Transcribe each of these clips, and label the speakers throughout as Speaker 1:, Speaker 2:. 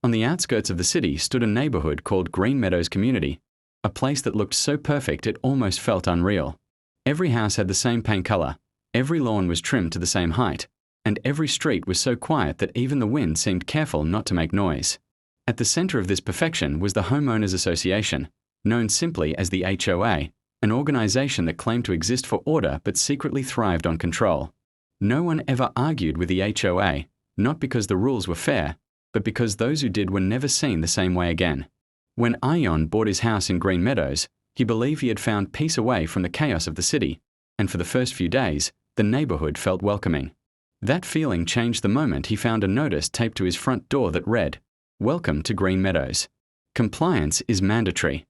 Speaker 1: On the outskirts of the city stood a neighborhood called Green Meadows Community, a place that looked so perfect it almost felt unreal. Every house had the same paint color, every lawn was trimmed to the same height, and every street was so quiet that even the wind seemed careful not to make noise. At the center of this perfection was the Homeowners Association, known simply as the HOA, an organization that claimed to exist for order but secretly thrived on control. No one ever argued with the HOA, not because the rules were fair, but because those who did were never seen the same way again. When Ayaan bought his house in Green Meadows, he believed he had found peace away from the chaos of the city, and for the first few days, the neighborhood felt welcoming. That feeling changed the moment he found a notice taped to his front door that read, "Welcome to Green Meadows. Compliance is mandatory."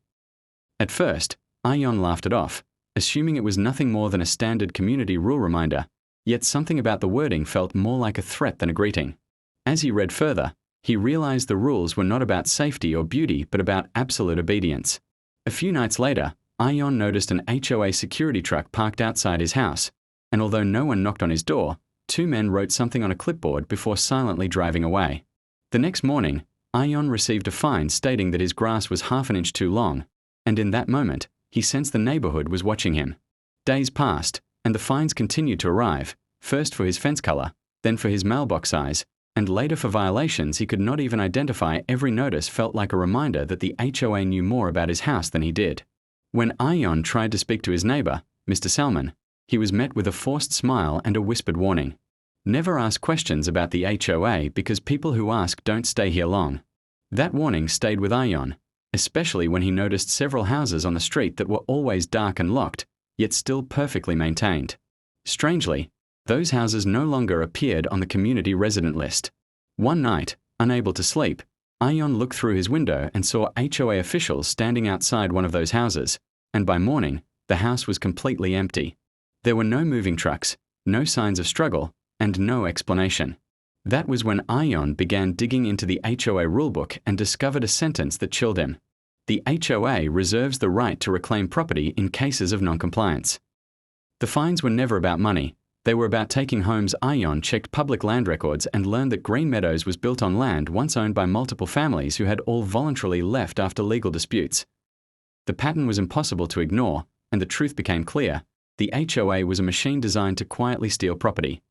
Speaker 1: At first, Ayaan laughed it off, assuming it was nothing more than a standard community rule reminder, yet something about the wording felt more like a threat than a greeting. As he read further, he realized the rules were not about safety or beauty but about absolute obedience. A few nights later, Ayaan noticed an HOA security truck parked outside his house, and although no one knocked on his door, two men wrote something on a clipboard before silently driving away. The next morning, Ayaan received a fine stating that his grass was half an inch too long, and in that moment, he sensed the neighborhood was watching him. Days passed, and the fines continued to arrive, first for his fence color, then for his mailbox size, and later for violations he could not even identify. Every notice felt like a reminder that the HOA knew more about his house than he did. When Ayaan tried to speak to his neighbor, Mr. Salmon, he was met with a forced smile and a whispered warning. Never ask questions about the HOA because people who ask don't stay here long. That warning stayed with Ayaan, especially when he noticed several houses on the street that were always dark and locked, yet still perfectly maintained. Strangely, those houses no longer appeared on the community resident list. One night, unable to sleep, Ayaan looked through his window and saw HOA officials standing outside one of those houses, and by morning, the house was completely empty. There were no moving trucks, no signs of struggle, and no explanation. That was when Ayaan began digging into the HOA rulebook and discovered a sentence that chilled him. The HOA reserves the right to reclaim property in cases of noncompliance. The fines were never about money. They were about taking homes. Ayaan checked public land records and learned that Green Meadows was built on land once owned by multiple families who had all voluntarily left after legal disputes. The pattern was impossible to ignore, and the truth became clear. The HOA was a machine designed to quietly steal property.